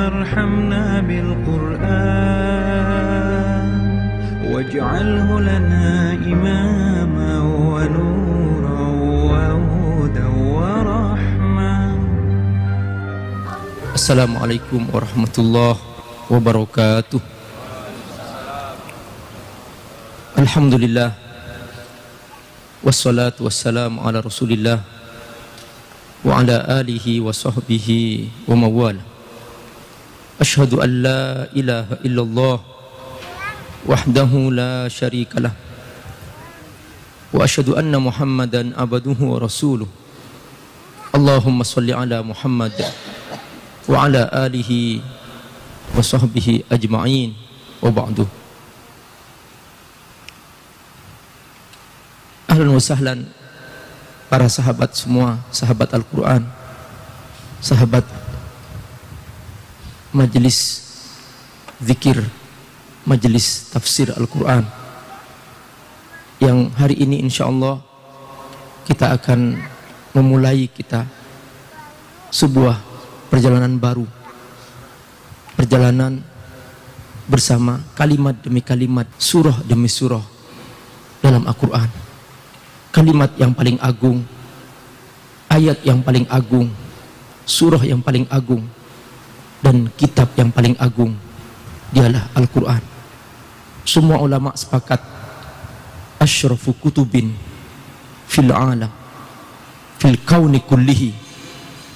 ارحمنا بالقرآن واجعله لنا إماما ونورا وهدى ورحمة. Assalamualaikum warahmatullahi wabarakatuh. Alhamdulillah, wassalatu wassalamu ala rasulillah wa ala alihi wa sahbihi wa mawala. Ashhadu an la ilaha illallah wahdahu la syarika lah, wa ashhadu anna muhammadan abduhu wa rasuluh. Allahumma salli ala Muhammad wa ala alihi wa sahbihi ajma'in, wa ba'du. Ahlan wa sahlan para sahabat semua, sahabat Al-Quran, sahabat majelis zikir, majelis tafsir Al-Quran, yang hari ini insyaallah kita akan memulai sebuah perjalanan baru, perjalanan bersama kalimat demi kalimat, surah demi surah dalam Al-Quran. Kalimat yang paling agung, ayat yang paling agung, surah yang paling agung, dan kitab yang paling agung, dialah Al-Quran. Semua ulama sepakat, asyrafu kutubin fil alam, fil kauni kullihi,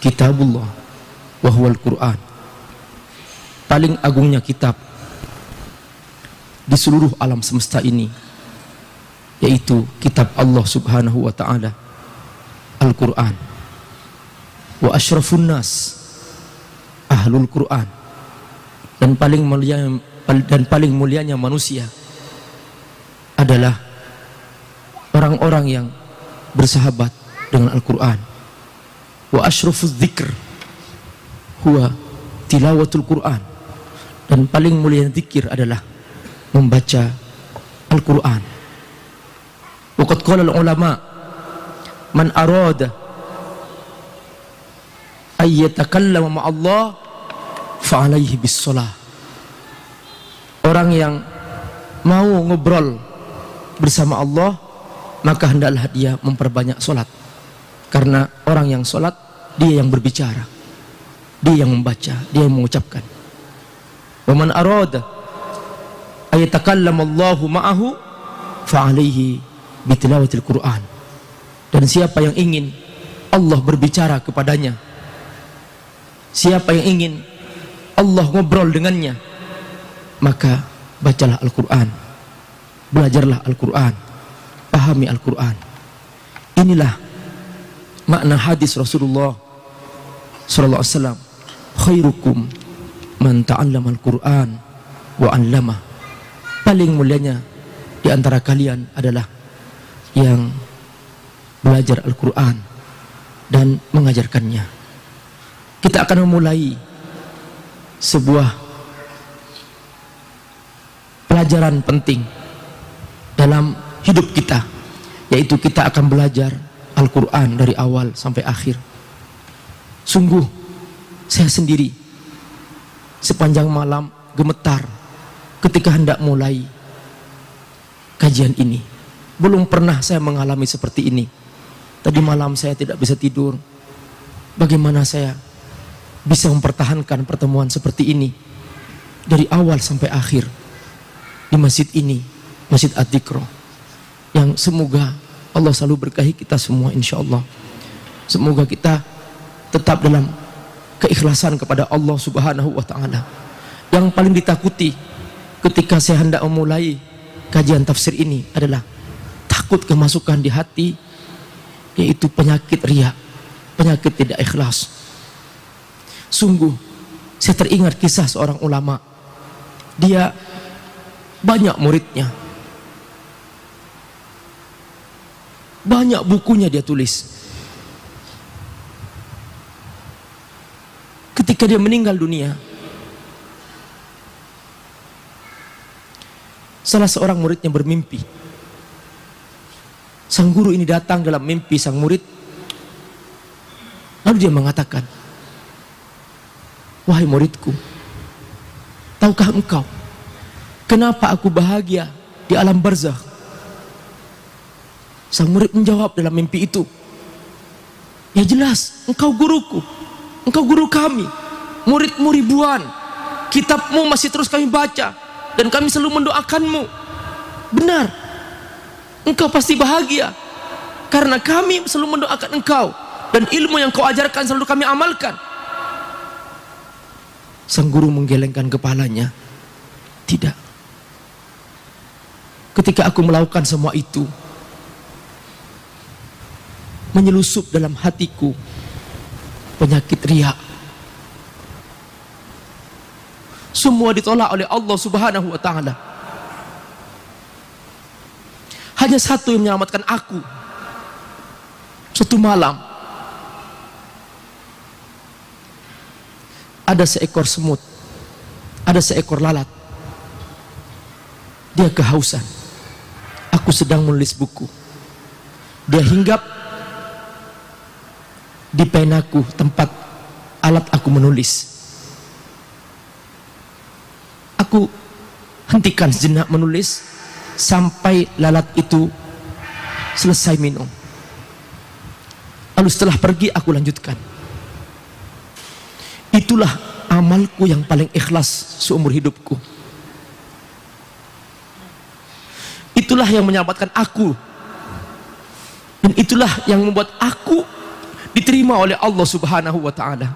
kitabullah wa huwal Quran. Paling agungnya kitab di seluruh alam semesta ini yaitu kitab Allah subhanahu wa ta'ala, Al-Quran. Wa asyrafun nas ahlul Quran, dan paling mulianya manusia adalah orang-orang yang bersahabat dengan Al-Quran. Wa asyrafuz dzikr huwa tilawatul Quran, dan paling mulia zikir adalah membaca Al-Quran. Waqad qala al-ulama man arada ay yatakallama ma'allah fa alaihi bis-shalah. Orang yang mau ngobrol bersama Allah, maka hendaklah dia memperbanyak salat. Karena orang yang salat, dia yang berbicara, dia yang membaca, dia yang mengucapkan. Wa man arada ay yatakallama Allahu ma'ahu fa alaihi bitilawatil Quran. Dan siapa yang ingin Allah berbicara kepadanya, siapa yang ingin Allah ngobrol dengannya, maka bacalah Al-Quran, belajarlah Al-Quran, pahami Al-Quran. Inilah makna hadis Rasulullah sallallahu alaihi wasallam, khairukum man ta'allama Al-Quran wa 'allamah. Paling mulianya di antara kalian adalah yang belajar Al-Quran dan mengajarkannya. Kita akan memulai sebuah pelajaran penting dalam hidup kita, yaitu kita akan belajar Al-Quran dari awal sampai akhir. Sungguh saya sendiri sepanjang malam gemetar ketika hendak mulai kajian ini. Belum pernah saya mengalami seperti ini. Tadi malam saya tidak bisa tidur. Bagaimana saya bisa mempertahankan pertemuan seperti ini dari awal sampai akhir di masjid ini, Masjid Ad-Dzikra, yang semoga Allah selalu berkahi kita semua insyaallah. Semoga kita tetap dalam keikhlasan kepada Allah subhanahu wa ta'ala. Yang paling ditakuti ketika saya hendak memulai kajian tafsir ini adalah takut kemasukan di hati, yaitu penyakit riya, penyakit tidak ikhlas. Sungguh saya teringat kisah seorang ulama. Dia banyak muridnya, banyak bukunya dia tulis. Ketika dia meninggal dunia, salah seorang muridnya bermimpi. Sang guru ini datang dalam mimpi sang murid, lalu dia mengatakan, "Wahai muridku, Tahukah engkau kenapa aku bahagia di alam barzakh? Sang murid menjawab dalam mimpi itu, ya jelas, engkau guruku, engkau guru kami, muridmu ribuan, kitabmu masih terus kami baca, dan kami selalu mendoakanmu. Benar, engkau pasti bahagia karena kami selalu mendoakan engkau, dan ilmu yang kau ajarkan selalu kami amalkan. Sang guru menggelengkan kepalanya. Tidak. Ketika aku melakukan semua itu, menyelusup dalam hatiku penyakit riya. Semua ditolak oleh Allah Subhanahu wa ta'ala. Hanya satu yang menyelamatkan aku. Suatu malam ada seekor semut, ada seekor lalat. Dia kehausan. Aku sedang menulis buku. Dia hinggap di penaku, tempat alat aku menulis. Aku hentikan sejenak menulis sampai lalat itu selesai minum. Lalu setelah pergi aku lanjutkan. Itulah amalku yang paling ikhlas seumur hidupku. Itulah yang menyelamatkan aku. Dan itulah yang membuat aku diterima oleh Allah Subhanahu wa ta'ala.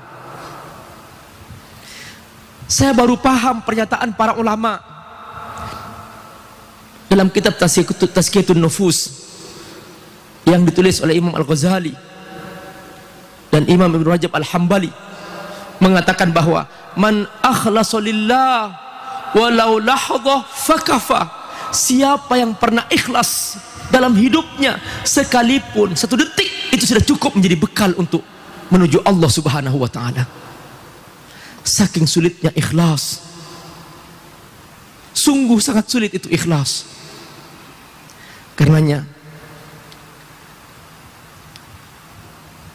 Saya baru paham pernyataan para ulama dalam kitab Tazkiyatun Nufus yang ditulis oleh Imam Al-Ghazali dan Imam Ibn Rajab Al-Hambali, mengatakan bahwa man akhlasa lillah walau lahdhah fakafa. Siapa yang pernah ikhlas dalam hidupnya sekalipun satu detik, itu sudah cukup menjadi bekal untuk menuju Allah Subhanahu wa ta'ala. Saking sulitnya ikhlas. Sungguh sangat sulit itu ikhlas. Karenanya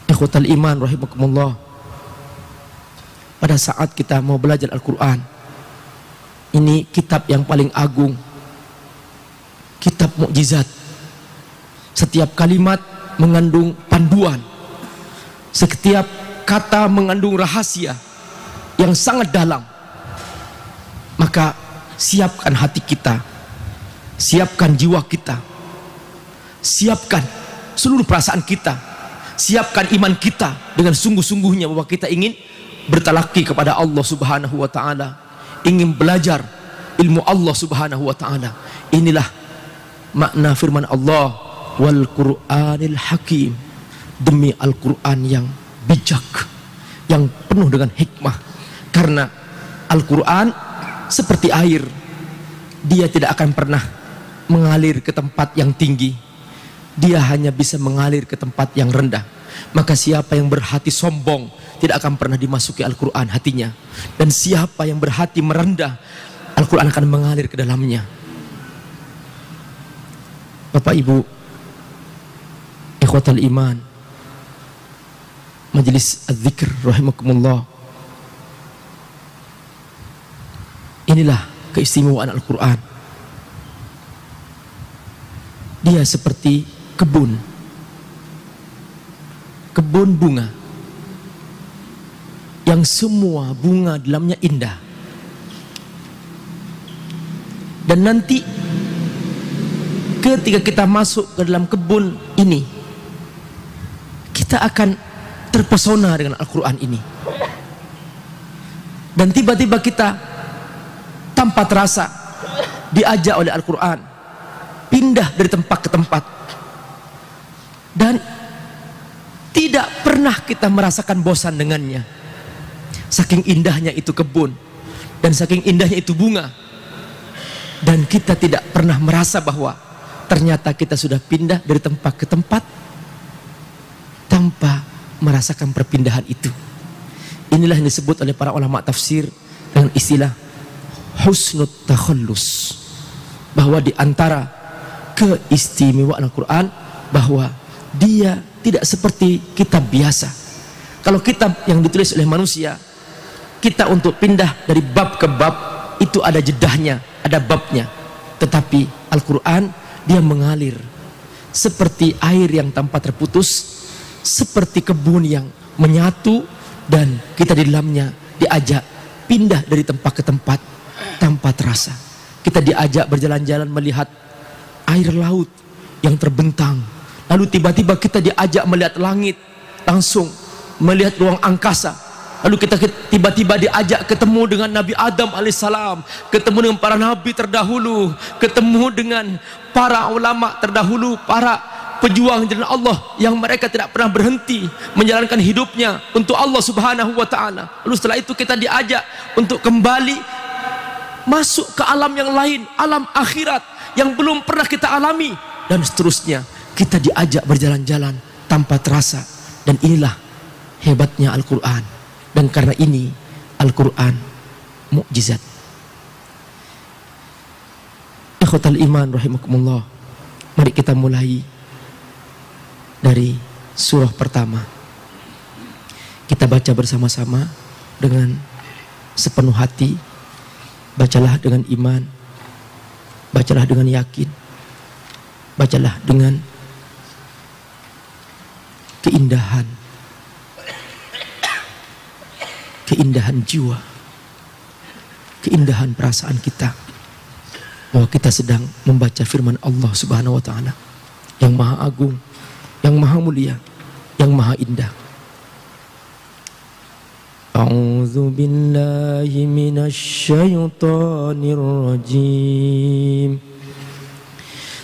ikhwatal iman rahimakumullah, pada saat kita mau belajar Al-Quran, ini kitab yang paling agung, kitab mukjizat. Setiap kalimat mengandung panduan, setiap kata mengandung rahasia yang sangat dalam. Maka siapkan hati kita, siapkan jiwa kita, siapkan seluruh perasaan kita, siapkan iman kita dengan sungguh-sungguhnya bahwa kita ingin bertalaki kepada Allah Subhanahu wa ta'ala, ingin belajar ilmu Allah Subhanahu wa ta'ala. Inilah makna firman Allah, wal Qur'anil Hakim, demi Al-Quran yang bijak, yang penuh dengan hikmah. Karena Al-Quran seperti air, dia tidak akan pernah mengalir ke tempat yang tinggi, dia hanya bisa mengalir ke tempat yang rendah. Maka siapa yang berhati sombong tidak akan pernah dimasuki Al-Quran hatinya, dan siapa yang berhati merendah, Al-Quran akan mengalir ke dalamnya. Bapak Ibu ikhwatal iman, majelis az-zikr rahimakumullah, inilah keistimewaan Al-Quran. Dia seperti kebun bunga yang semua bunga dalamnya indah. Dan nanti ketika kita masuk ke dalam kebun ini, kita akan terpesona dengan Al-Quran ini. Dan tiba-tiba kita tanpa terasa diajak oleh Al-Quran pindah dari tempat ke tempat, dan tidak pernah kita merasakan bosan dengannya. Saking indahnya itu kebun, dan saking indahnya itu bunga, dan kita tidak pernah merasa bahwa ternyata kita sudah pindah dari tempat ke tempat tanpa merasakan perpindahan itu. Inilah yang disebut oleh para ulama tafsir dengan istilah husnut takhallus, bahwa di antara keistimewaan Al-Quran bahwa dia tidak seperti kitab biasa. Kalau kitab yang ditulis oleh manusia, kita untuk pindah dari bab ke bab itu ada jedahnya, ada babnya. Tetapi Al-Quran dia mengalir seperti air yang tanpa terputus, seperti kebun yang menyatu, dan kita di dalamnya diajak pindah dari tempat ke tempat tanpa terasa. Kita diajak berjalan-jalan melihat air laut yang terbentang, lalu tiba-tiba kita diajak melihat langit, langsung melihat ruang angkasa. Lalu kita tiba-tiba diajak ketemu dengan Nabi Adam alaihissalam, ketemu dengan para nabi terdahulu, ketemu dengan para ulama terdahulu, para pejuang jalan Allah yang mereka tidak pernah berhenti menjalankan hidupnya untuk Allah Subhanahu wa taala. Lalu setelah itu kita diajak untuk kembali masuk ke alam yang lain, alam akhirat yang belum pernah kita alami, dan seterusnya. Kita diajak berjalan-jalan tanpa terasa, dan inilah hebatnya Al-Quran. Dan karena ini Al-Quran mukjizat. Ikhwatal iman rahimakumullah, mari kita mulai dari surah pertama. Kita baca bersama-sama dengan sepenuh hati. Bacalah dengan iman, bacalah dengan yakin, bacalah dengan keindahan, keindahan jiwa, keindahan perasaan kita, bahwa kita sedang membaca firman Allah Subhanahu wa taala yang maha agung, yang maha mulia, yang maha indah. A'udzu billahi minasy syaithanir rajim.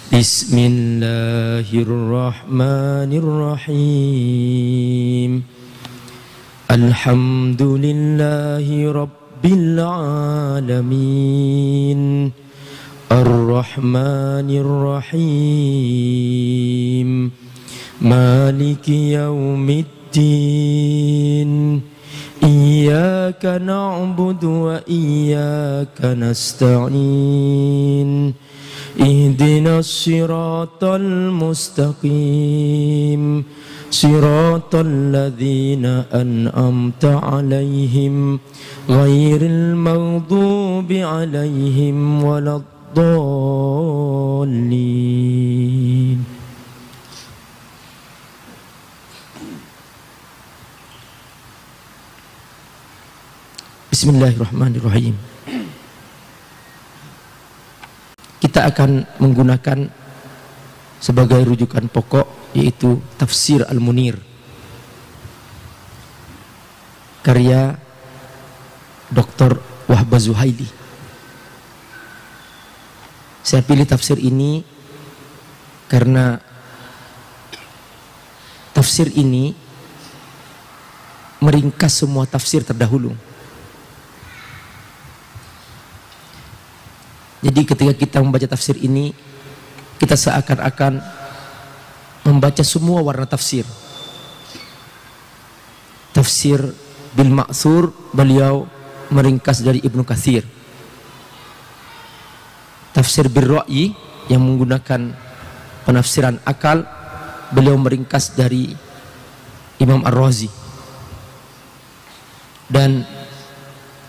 Bismillahirrahmanirrahim. Alhamdulillahi rabbil alamin. Ar-Rahmanir Rahim. Maliki yaumiddin. Iyyaka na'budu wa iyyaka nasta'in. Ihdinas siratal mustaqim. Siratal ladzina an'amta 'alaihim ghairil maghdubi 'alaihim waladdallin. Bismillahirrahmanirrahim. Kita akan menggunakan sebagai rujukan pokok yaitu Tafsir Al-Munir karya Dr. Wahbah Zuhaili. Saya pilih tafsir ini karena tafsir ini meringkas semua tafsir terdahulu. Jadi ketika kita membaca tafsir ini, kita seakan-akan membaca semua warna tafsir. Tafsir Bil Ma'thur, beliau meringkas dari Ibnu Katsir. Tafsir Bil Ra'yi yang menggunakan penafsiran akal, beliau meringkas dari Imam Ar-Razi. Dan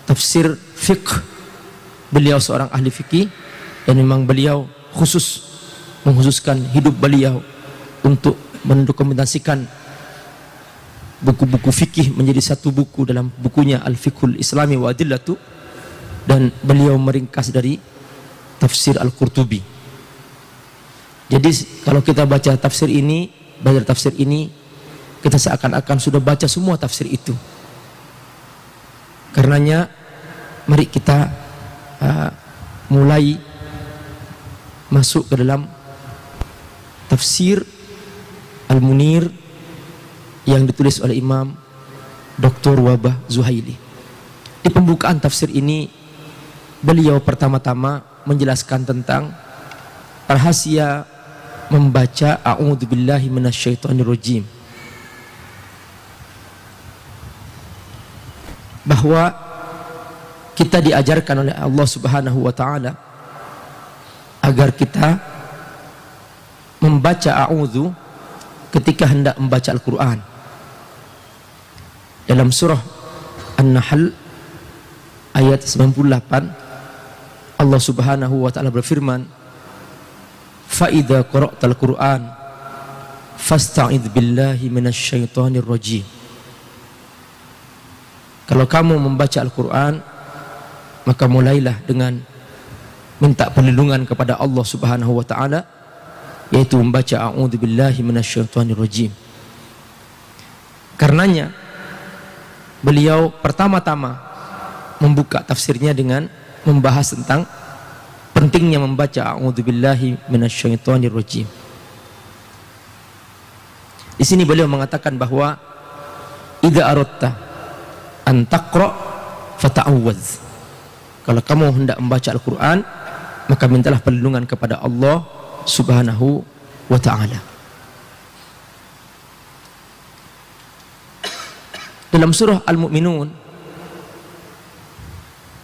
tafsir fiqh, beliau seorang ahli fikih, dan memang beliau mengkhususkan hidup beliau untuk mendokumentasikan buku-buku fikih menjadi satu buku dalam bukunya Al-Fiqhul Islami wa Adillatu, dan beliau meringkas dari tafsir Al-Qurtubi. Jadi kalau kita baca tafsir ini, kita seakan-akan sudah baca semua tafsir itu. Karenanya mari kita mulai masuk ke dalam tafsir Al-Munir yang ditulis oleh Imam Dr. Wahbah Zuhaili. Di pembukaan tafsir ini, beliau pertama-tama menjelaskan tentang rahasia membaca A'udzubillahi minasyaitonirrajim, bahwa kita diajarkan oleh Allah Subhanahu wa taala agar kita membaca a'udzu ketika hendak membaca Al-Qur'an. Dalam surah An-Nahl ayat 98, Allah Subhanahu wa ta'ala berfirman, fa idza qara'tal Qur'an fasta'idz billahi minasyaitonir rajim. Kalau kamu membaca Al-Qur'an, maka mulailah dengan minta perlindungan kepada Allah Subhanahu wa ta'ala, yaitu membaca a'udzubillahi minasyaitonir rajim. Karenanya beliau pertama-tama membuka tafsirnya dengan membahas tentang pentingnya membaca a'udzubillahi minasyaitonir rajim. Di sini beliau mengatakan bahwa idza aradta an taqra fata'awwadz. Kalau kamu hendak membaca Al-Qur'an, maka mintalah perlindungan kepada Allah Subhanahu wa ta'ala. Dalam surah Al-Mu'minun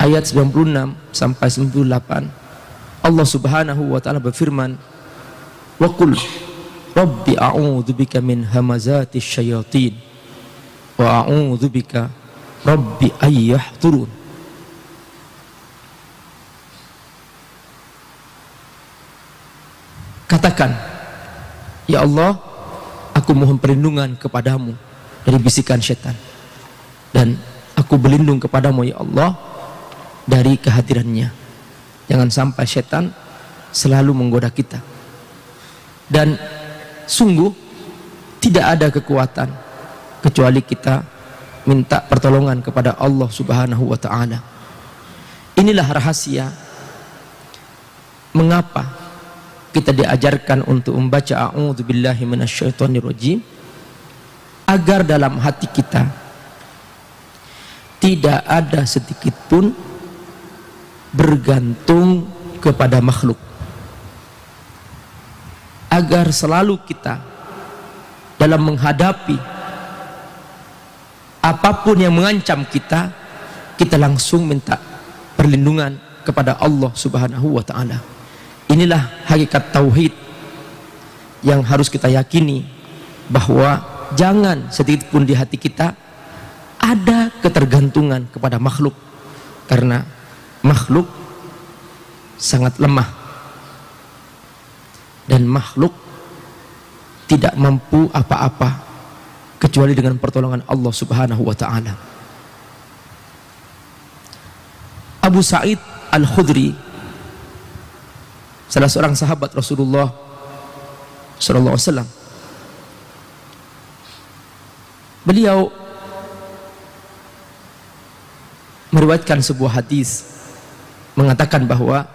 ayat 96 sampai 98, Allah Subhanahu wa ta'ala berfirman, wa qul rabbi a'udzubika min hamazatis syayatin wa a'udzubika rabbi ayyahturun. Katakan, ya Allah, aku mohon perlindungan kepadamu dari bisikan syaitan, dan aku berlindung kepadamu ya Allah dari kehadirannya. Jangan sampai syaitan selalu menggoda kita. Dan sungguh tidak ada kekuatan kecuali kita minta pertolongan kepada Allah Subhanahu wa ta'ala. Inilah rahasia mengapa kita diajarkan untuk membaca a'udzubillahi minasyaitonir rajim, agar dalam hati kita tidak ada sedikit pun bergantung kepada makhluk, agar selalu kita dalam menghadapi apapun yang mengancam kita, kita langsung minta perlindungan kepada Allah Subhanahu wa ta'ala. Inilah hakikat tauhid yang harus kita yakini, bahwa jangan sedikit pun di hati kita ada ketergantungan kepada makhluk, karena makhluk sangat lemah dan makhluk tidak mampu apa-apa kecuali dengan pertolongan Allah Subhanahu wa ta'ala. Abu Sa'id Al-Khudri, salah seorang sahabat Rasulullah sallallahu alaihi wasallam, beliau meriwayatkan sebuah hadis mengatakan bahwa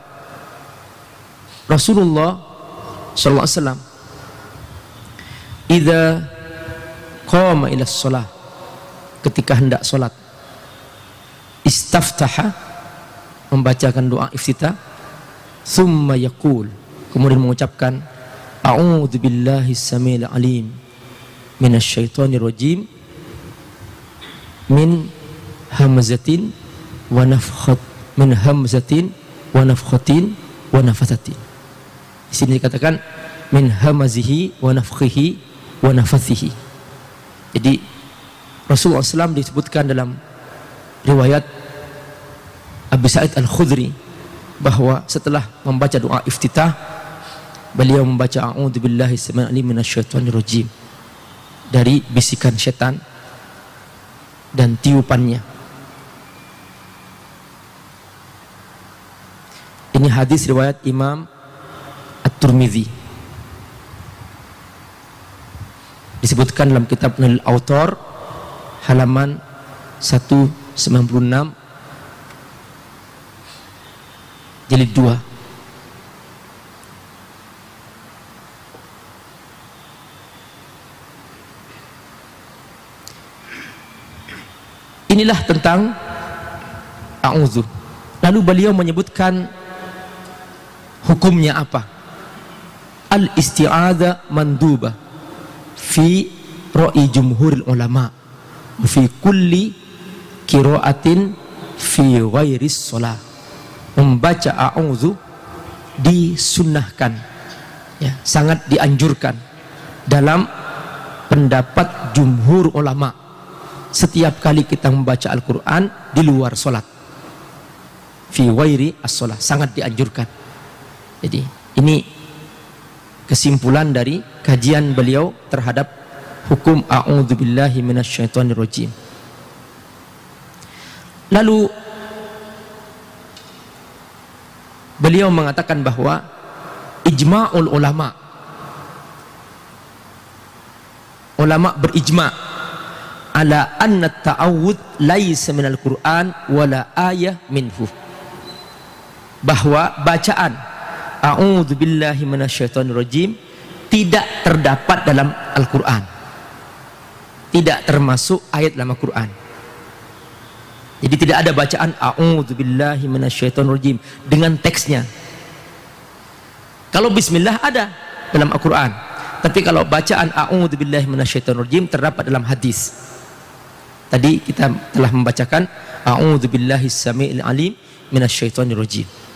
Rasulullah sallallahu alaihi wasallam idza qama ila shalah, ketika hendak salat, istaftaha, membacakan doa iftitah, thumma yaqul, kemudian mengucapkan a'udzubillahi samil alim minasyaitonir rajim min hamazatin wa nafkhat, min hamzatin wa nafkhatin wa nafathatin. Di sini dikatakan min hamazihi wa nafkhihi wa nafathihi. Jadi Rasulullah SAW disebutkan dalam riwayat Abu Sa'id Al-Khudri bahwa setelah membaca doa iftitah, beliau membaca a'udzubillahi samil alim minasyaitonir rajim, dari bisikan syaitan dan tiupannya. Ini hadis riwayat Imam At-Tirmidzi, disebutkan dalam kitab Nail Autor halaman 196 jilid 2. Inilah tentang a'udzu. Lalu beliau menyebutkan hukumnya apa. Al-isti'adzah mandubah fi ra'i jumhuril ulama fi kulli qira'atin fi ghairis shalah. Membaca a'udzu disunnahkan, ya, sangat dianjurkan dalam pendapat jumhur ulama setiap kali kita membaca Al-Quran di luar sholat. fi ghairi as-shalah, sangat dianjurkan. Jadi ini kesimpulan dari kajian beliau terhadap hukum a'udzubillahi minasyaitonirrajim. Lalu beliau mengatakan bahwa ijma'ul ulama, ulama berijma' ala anna ta'awudz laisa minal Qur'an wala ayah minhu, bahwa bacaan a'udzubillahi minasyaitonirrajim tidak terdapat dalam Al-Qur'an, tidak termasuk ayat dalam Al-Qur'an. Jadi tidak ada bacaan a'udzubillahi minasyaitonirrajim dengan teksnya. Kalau bismillah ada dalam Al-Qur'an, tapi kalau bacaan a'udzubillahi minasyaitonirrajim terdapat dalam hadis. Tadi kita telah membacakan a'udzubillahi samiil alim minasyaitonirrajim.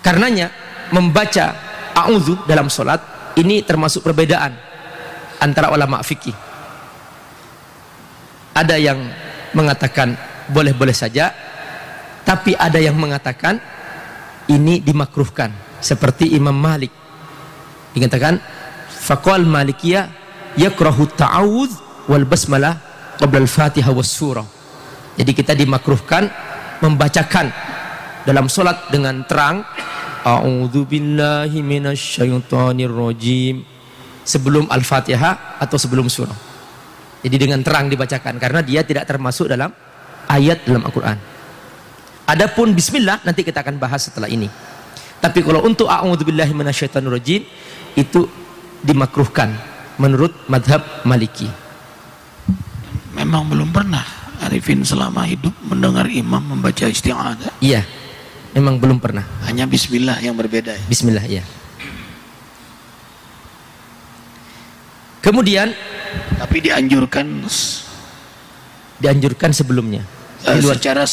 Karenanya membaca a'udzu dalam solat ini termasuk perbedaan antara ulama fikih. Ada yang mengatakan boleh-boleh saja, tapi ada yang mengatakan ini dimakruhkan, seperti Imam Malik dikatakan faqal malikiyah yakrahu ta'awudz wal basmalah qabla al-Fatihah was surah. Jadi kita dimakruhkan membacakan dalam solat dengan terang a'udzubillahi minasyaitonirrajim sebelum Al-Fatihah atau sebelum surah. Jadi dengan terang dibacakan karena dia tidak termasuk dalam ayat dalam Al-Qur'an. Adapun bismillah nanti kita akan bahas setelah ini. Tapi kalau untuk a'udzubillahi minasyaitonirrajim itu dimakruhkan menurut madhab Maliki. Memang belum pernah Arifin selama hidup mendengar imam membaca isti'adzah. Iya, memang belum pernah. Hanya bismillah yang berbeda ya? Bismillah, ya. Kemudian tapi dianjurkan sebelumnya di luar, secara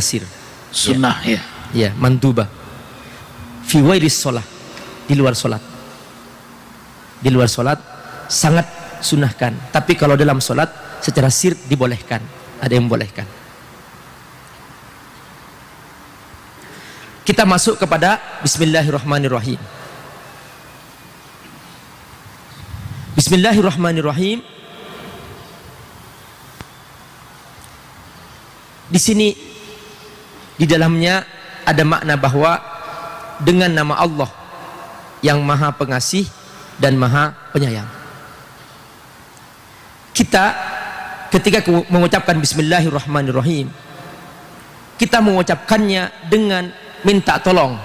sir sunnah ya. Ya, mandubah fi wairis sholah, di luar sholat. Di luar sholat sangat sunnahkan, tapi kalau dalam sholat secara sir dibolehkan, ada yang membolehkan. Kita masuk kepada bismillahirrahmanirrahim. Bismillahirrahmanirrahim. Di sini di dalamnya ada makna bahwa dengan nama Allah yang Maha Pengasih dan Maha Penyayang. Kita ketika mengucapkan bismillahirrahmanirrahim, kita mengucapkannya dengan minta tolong.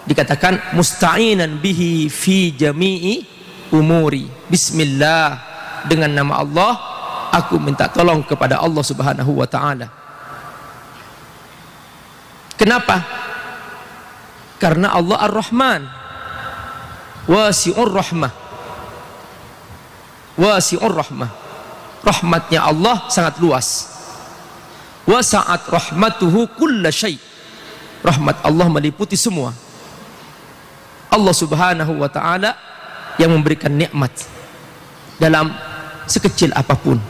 Dikatakan musta'inan bihi fi jami'i umuri. Bismillah, dengan nama Allah aku minta tolong kepada Allah Subhanahu wa taala. Kenapa? Karena Allah Ar-Rahman, wasi'ur rahmah. Wasi'ur rahmah. Rahmatnya Allah sangat luas. Wasa'at rahmatuhu kulla syai'. Rahmat Allah meliputi semua. Allah Subhanahu wa taala yang memberikan nikmat dalam sekecil apapun.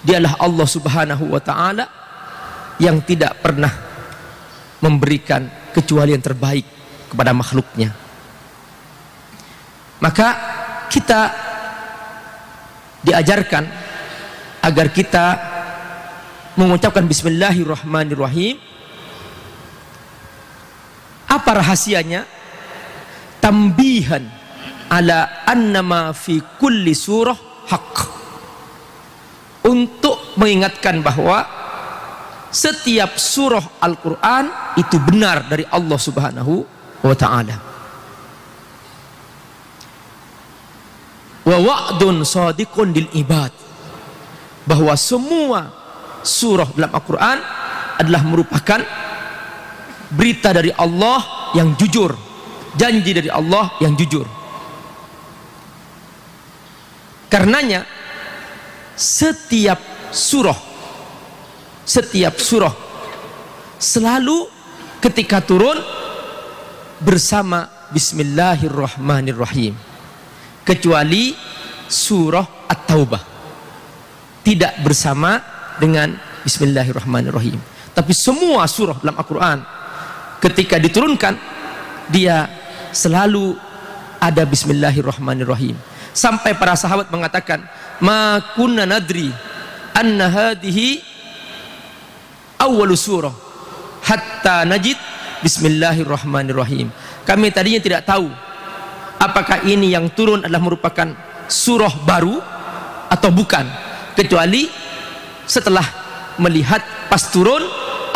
Dialah Allah Subhanahu wa taala yang tidak pernah memberikan kecuali yang terbaik kepada makhluknya. Maka kita diajarkan agar kita mengucapkan bismillahirrahmanirrahim. Apa rahasianya? Tambihan ala annama fi kulli surah haq, untuk mengingatkan bahwa setiap surah Al-Quran itu benar dari Allah Subhanahu wa ta'ala. Wa wa'dun sadiqun lil ibad, bahwa semua surah dalam Al-Quran adalah merupakan berita dari Allah yang jujur, janji dari Allah yang jujur. Karenanya setiap surah selalu ketika turun bersama Bismillahirrahmanirrahim, kecuali surah At-Taubah tidak bersama dengan Bismillahirrahmanirrahim. Tapi semua surah dalam Al-Quran ketika diturunkan dia selalu ada Bismillahirrahmanirrahim. Sampai para sahabat mengatakan, ma kunna nadri anna hadhihi awwalu surah hatta najid Bismillahirrahmanirrahim. Kami tadinya tidak tahu apakah ini yang turun adalah merupakan surah baru atau bukan, kecuali setelah melihat pas turun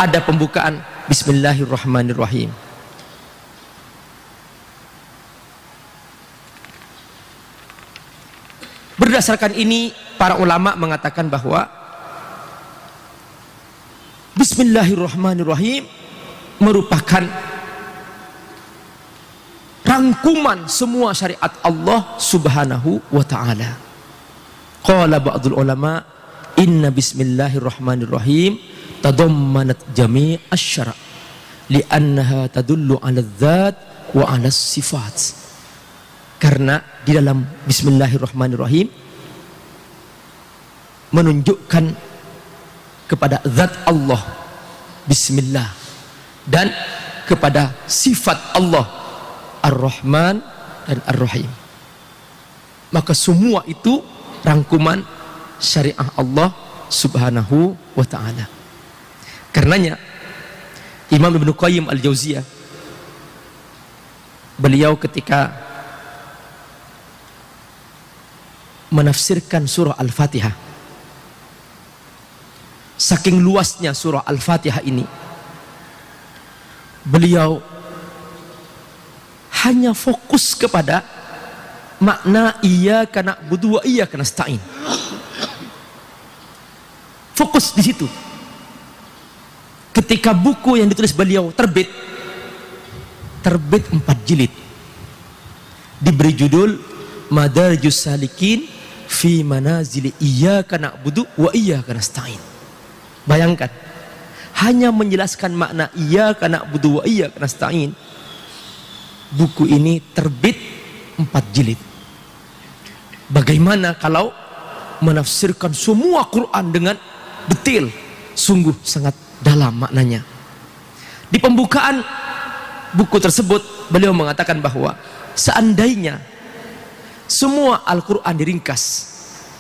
ada pembukaan Bismillahirrahmanirrahim. Berdasarkan ini para ulama mengatakan bahwa Bismillahirrahmanirrahim merupakan rangkuman semua syariat Allah Subhanahu wa ta'ala. Qala ba'dul ulama, inna Bismillahirrahmanirrahim tadammanat jami' asy-syara' li'annaha tadullu 'ala dzat wa 'ala sifat. Karena di dalam Bismillahirrahmanirrahim menunjukkan kepada zat Allah Bismillah dan kepada sifat Allah Ar-Rahman dan Ar-Rahim. Maka semua itu rangkuman syariah Allah Subhanahu wa ta'ala. Karenanya Imam Ibnu Qayyim Al-Jauziyah, beliau ketika menafsirkan surah Al-Fatihah, saking luasnya surah Al-Fatihah ini, beliau hanya fokus kepada makna iyyaka na'budu wa iyyaka nasta'in. Fokus di situ. Ketika buku yang ditulis beliau terbit 4 jilid, diberi judul Madarijus Salikin fi manazili iyyaka na'budu wa iyyaka nasta'in. Bayangkan, hanya menjelaskan makna iyyaka na'budu wa iyyaka nasta'in, buku ini terbit 4 jilid. Bagaimana kalau menafsirkan semua Quran dengan detail? Sungguh sangat dalam maknanya. Di pembukaan buku tersebut beliau mengatakan bahwa seandainya semua Al-Quran diringkas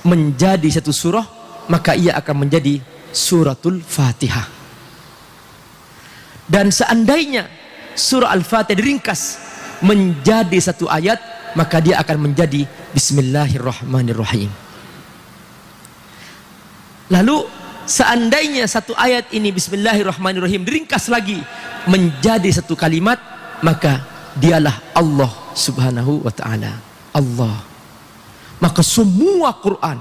menjadi satu surah, maka ia akan menjadi suratul Fatihah. Dan seandainya surah Al-Fatihah diringkas menjadi satu ayat, maka dia akan menjadi Bismillahirrahmanirrahim. Lalu seandainya satu ayat ini Bismillahirrahmanirrahim diringkas lagi menjadi satu kalimat, maka dialah Allah Subhanahu wa ta'ala. Allah. Maka semua Quran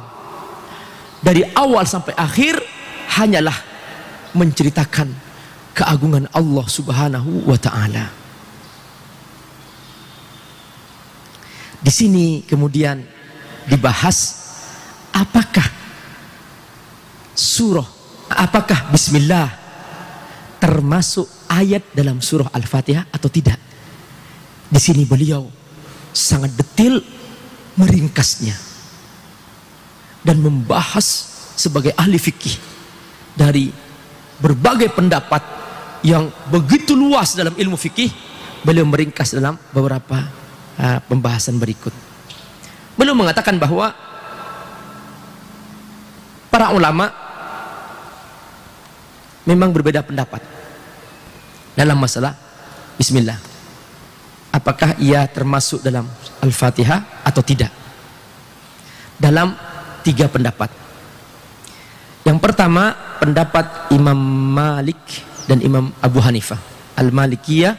dari awal sampai akhir hanyalah menceritakan keagungan Allah Subhanahu wa ta'ala. Di sini kemudian dibahas apakah Bismillah termasuk ayat dalam surah Al-Fatihah atau tidak. Di sini beliau sangat detail meringkasnya dan membahas sebagai ahli fikih dari berbagai pendapat yang begitu luas dalam ilmu fikih. Beliau meringkas dalam beberapa pembahasan berikut. Beliau mengatakan bahwa para ulama memang berbeda pendapat dalam masalah Bismillah. Apakah ia termasuk dalam Al-Fatihah atau tidak? Dalam 3 pendapat. Yang pertama, pendapat Imam Malik dan Imam Abu Hanifah, Al-Malikiyah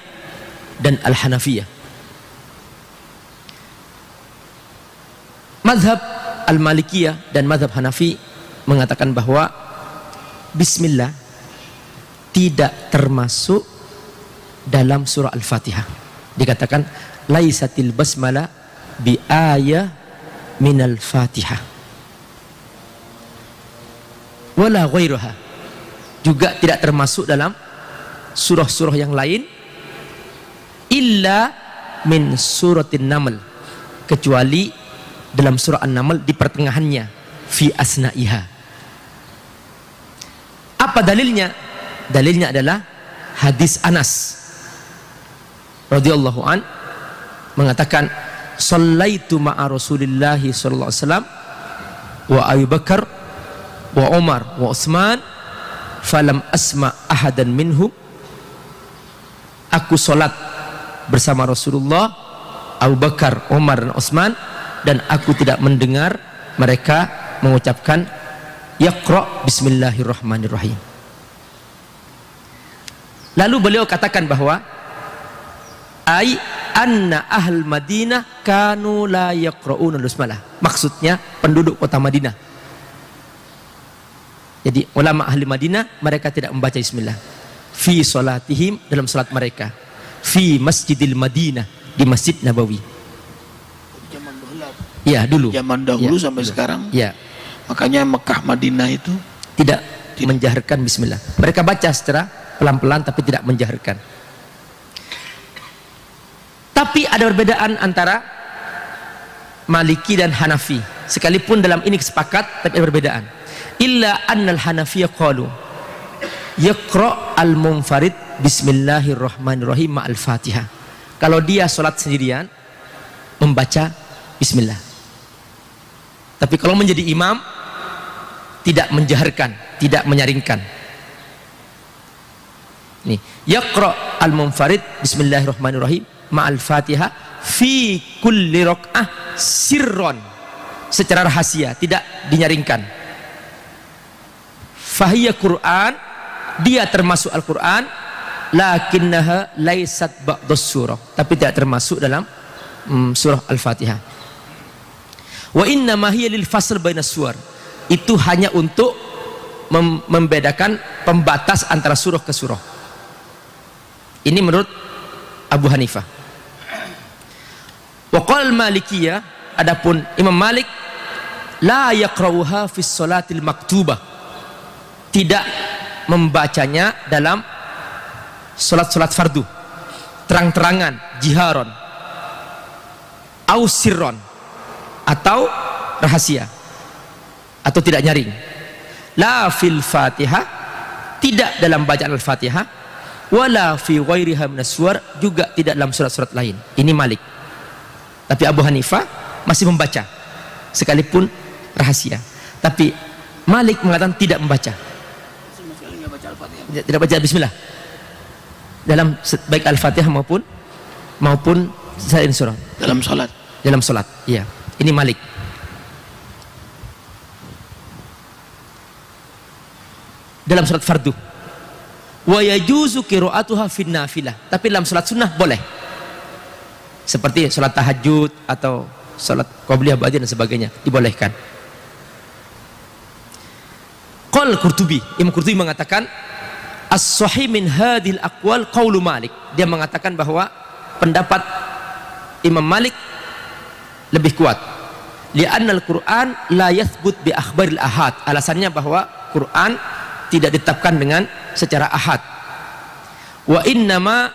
dan Al-Hanafiyah. Mazhab Al-Malikiyah dan Mazhab Hanafi mengatakan bahwa Bismillah tidak termasuk dalam surah Al-Fatihah. Dikatakan laisatil basmalah bi ayah minal Fatihah wala ghairuha, juga tidak termasuk dalam surah-surah yang lain illa min suratin Naml, kecuali dalam surah An-Naml di pertengahannya, fi asna'iha. Apa dalilnya? Dalilnya adalah hadis Anas radhiyallahu an mengatakan, "Shallaitu ma'a Rasulillah sallallahu alaihi wasallam wa Abu Bakar wa Umar wa Utsman falam asma ahadan minhum." Aku salat bersama Rasulullah, Abu Bakar, Umar dan Utsman, dan aku tidak mendengar mereka mengucapkan Yaqra bismillahirrahmanirrahim. Lalu beliau katakan bahwa ai anna ahl Madinah kanu la yaqra'una basmalah. Maksudnya penduduk kota Madinah. Jadi ulama ahli Madinah mereka tidak membaca bismillah fi salatihim, dalam salat mereka, fi Masjidil Madinah, di Masjid Nabawi. Zaman dahulu. Ya, dulu. Zaman dahulu ya, sampai dulu. sekarang. Ya. Makanya Mekah Madinah itu Tidak menjaharkan bismillah. Mereka baca secara pelan-pelan tapi tidak menjaharkan. Tapi ada perbedaan antara Maliki dan Hanafi. Sekalipun dalam ini sepakat, tapi ada perbedaan. Illa annal Hanafiyah qalu yaqra al-munfarid bismillahirrahmanirrahim ma'al Fatihah. Kalau dia sholat sendirian membaca bismillah. Tapi kalau menjadi imam tidak menjaharkan, tidak menyaringkan. Nih, yaqra al-munfarid bismillahirrahmanirrahim ma'al Fatihah fi kulli rak'ah sirron, secara rahasia, tidak dinyaringkan. Fahiya Quran, dia termasuk Al-Quran, lakinnaha laisat ba'dus surah, tapi tidak termasuk dalam surah Al-Fatihah. Wa inna ma hiya lil fasl bainas suwar, itu hanya untuk membedakan pembatas antara surah ke surah. Ini menurut Abu Hanifah. Wa qala al-Malikiyah, adapun Imam Malik, la yaqra'uha fi sholatil maktubah, tidak membacanya dalam solat-solat fardu terang-terangan, jiharon au sirron, atau rahasia, atau tidak nyaring. La fil Fatihah, tidak dalam bacaan Al-Fatihah, wala fi ghairiha minas suwar, juga tidak dalam surat-surat lain. Ini Malik. Tapi Abu Hanifah masih membaca sekalipun rahasia. Tapi Malik mengatakan tidak membaca. Tidak baca bismillah dalam baik Al-Fatihah maupun selain surah. dalam sholat. Dalam sholat, iya. Ini Malik. Dalam sholat fardu. Wa yajuzu qira'atuha fin nafilah. Tapi dalam sholat sunnah boleh. Seperti sholat tahajud atau sholat qabliyah ba'diyah dan sebagainya, dibolehkan. Qal Qurtubi, Imam Qurtubi mengatakan as-sahih min hadhil aqwal qaulu Malik. Dia mengatakan bahwa pendapat Imam Malik lebih kuat. Li'anna al-Qur'an la yathbut bi akhbaril ahad. Alasannya bahwa Quran tidak ditetapkan dengan secara ahad. Wa innama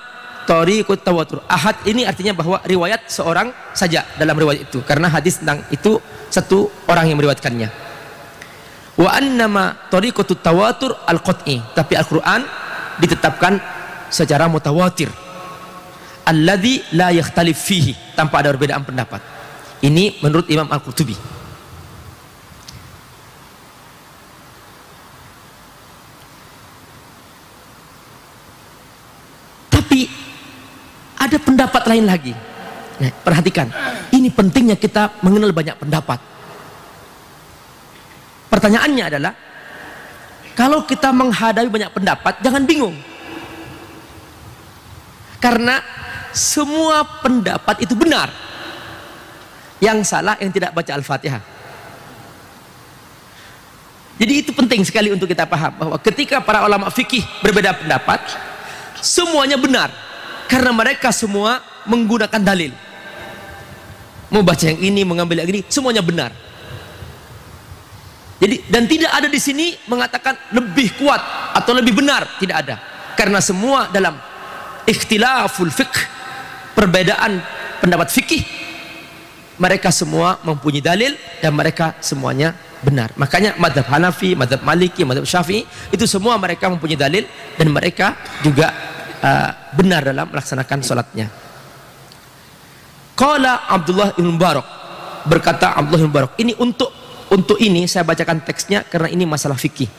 tariqut tawatur. Ahad ini artinya bahwa riwayat seorang saja dalam riwayat itu, karena hadis tentang itu satu orang yang meriwayatkannya. Wa annama tariqut tawatur al-qat'i. Tapi Al-Qur'an ditetapkan secara mutawatir. Alladzi la yakhtalif fihi, tanpa ada perbedaan pendapat. Ini menurut Imam Al-Qurtubi. Tapi ada pendapat lain lagi. Nah, perhatikan, ini pentingnya kita mengenal banyak pendapat. Pertanyaannya adalah, kalau kita menghadapi banyak pendapat, jangan bingung. Karena semua pendapat itu benar. Yang salah yang tidak baca Al-Fatihah. Jadi itu penting sekali untuk kita paham, bahwa ketika para ulama fikih berbeda pendapat, semuanya benar, karena mereka semua menggunakan dalil. Mau baca yang ini, mengambil yang ini, semuanya benar. Jadi, dan tidak ada di sini mengatakan lebih kuat atau lebih benar, tidak ada. karena semua dalam ikhtilaful fiqh, perbedaan pendapat fikih, mereka semua mempunyai dalil dan mereka semuanya benar. Makanya mazhab Hanafi, mazhab Maliki, mazhab Syafi'i itu semua mereka mempunyai dalil dan mereka juga benar dalam melaksanakan sholatnya. Qala Abdullah bin Mubarak, berkata Abdullah bin Mubarak, ini untuk ini saya bacakan teksnya karena ini masalah fikih.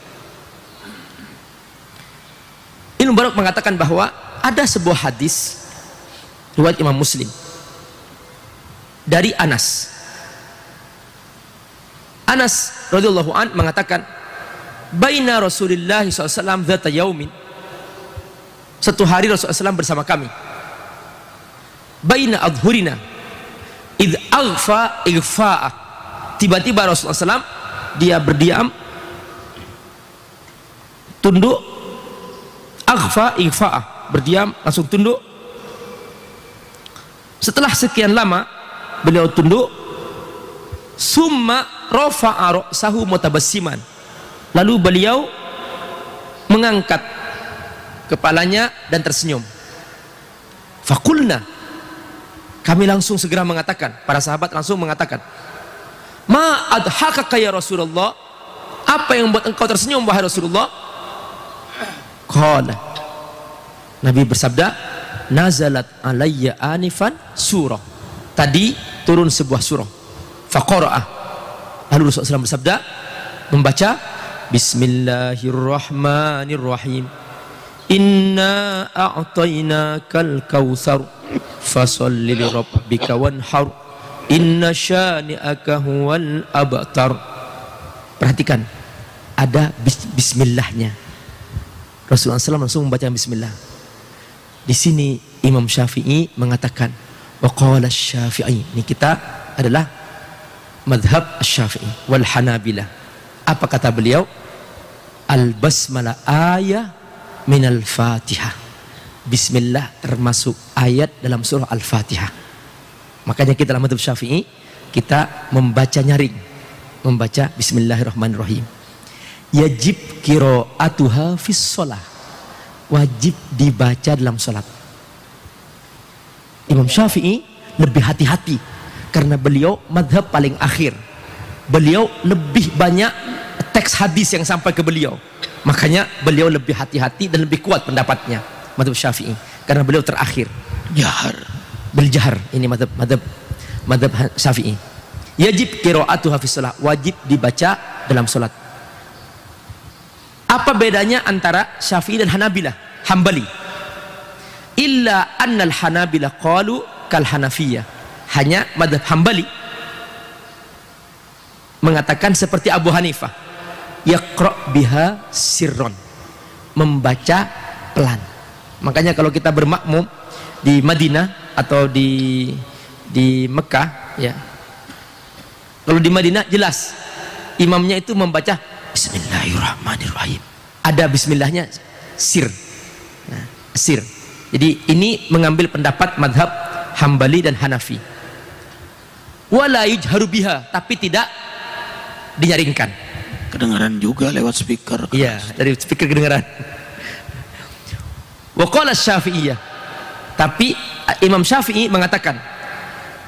Ibnu Mubarak mengatakan bahwa ada sebuah hadis riwayat Imam Muslim dari Anas. Anas radhiyallahu an mengatakan, baina Rasulullah SAW dzata yaumin, satu hari Rasulullah SAW bersama kami, baina adhurina id aghfa ighfa'a, tiba-tiba Rasulullah SAW dia berdiam, tunduk, aghfa ighfa'a, berdiam langsung tunduk. Setelah sekian lama beliau tunduk, summa rafa'a ra'sahu mutabassiman, lalu beliau mengangkat kepalanya dan tersenyum. Faqulna, kami langsung segera mengatakan, para sahabat langsung mengatakan, ma adhakaka ya Rasulullah, apa yang membuat engkau tersenyum wahai Rasulullah? Qala, Nabi bersabda, nazalat alayya anifan surah, tadi turun sebuah surah. Faqara'ah, lalu Rasulullah SAW bersabda, membaca, Bismillahirrahmanirrahim, inna a'tainakal kautsar fasalli li rabbika wanhar inna syani'aka huwal abtar. Perhatikan, ada bismillahnya. Rasulullah SAW langsung membaca bismillah. Di sini Imam Syafi'i mengatakan, wa qala Syafi'i, ini kita adalah madhab Syafi'i wal Hanabilah. Apa kata beliau? Al basmalah ayah minal Fatihah. Bismillah termasuk ayat dalam surah Al-Fatihah. Makanya kita dalam madhab Syafi'i, kita membaca nyaring, membaca Bismillahirrahmanirrahim. Yajib qira'atuha fis shalah, wajib dibaca dalam sholat. Imam Syafi'i lebih hati-hati karena beliau madhab paling akhir. Beliau lebih banyak teks hadis yang sampai ke beliau, makanya beliau lebih hati-hati dan lebih kuat pendapatnya madhab Syafi'i karena beliau terakhir. Jahar, Biljahar, ini madhab Syafi'i. Yajib qira'atuha fis shalah, wajib dibaca dalam sholat. Apa bedanya antara Syafi'i dan Hambali? Illa annal Hanabilah qalu kal Hanafiyah. Hanya madhab Hambali mengatakan seperti Abu Hanifah, yaqra' biha sirron, membaca pelan. Makanya kalau kita bermakmum di Madinah atau di Mekah, ya, kalau di Madinah jelas imamnya itu membaca Bismillahirrahmanirrahim, ada bismillahnya sir. Nah, sir. Jadi ini mengambil pendapat madhab Hambali dan Hanafi. Wala yujharu biha, tapi tidak dinyaringkan. kedengaran juga lewat speaker. Iya, dari speaker kedengaran. Wa qala Syafi'iyah, tapi Imam Syafi'i mengatakan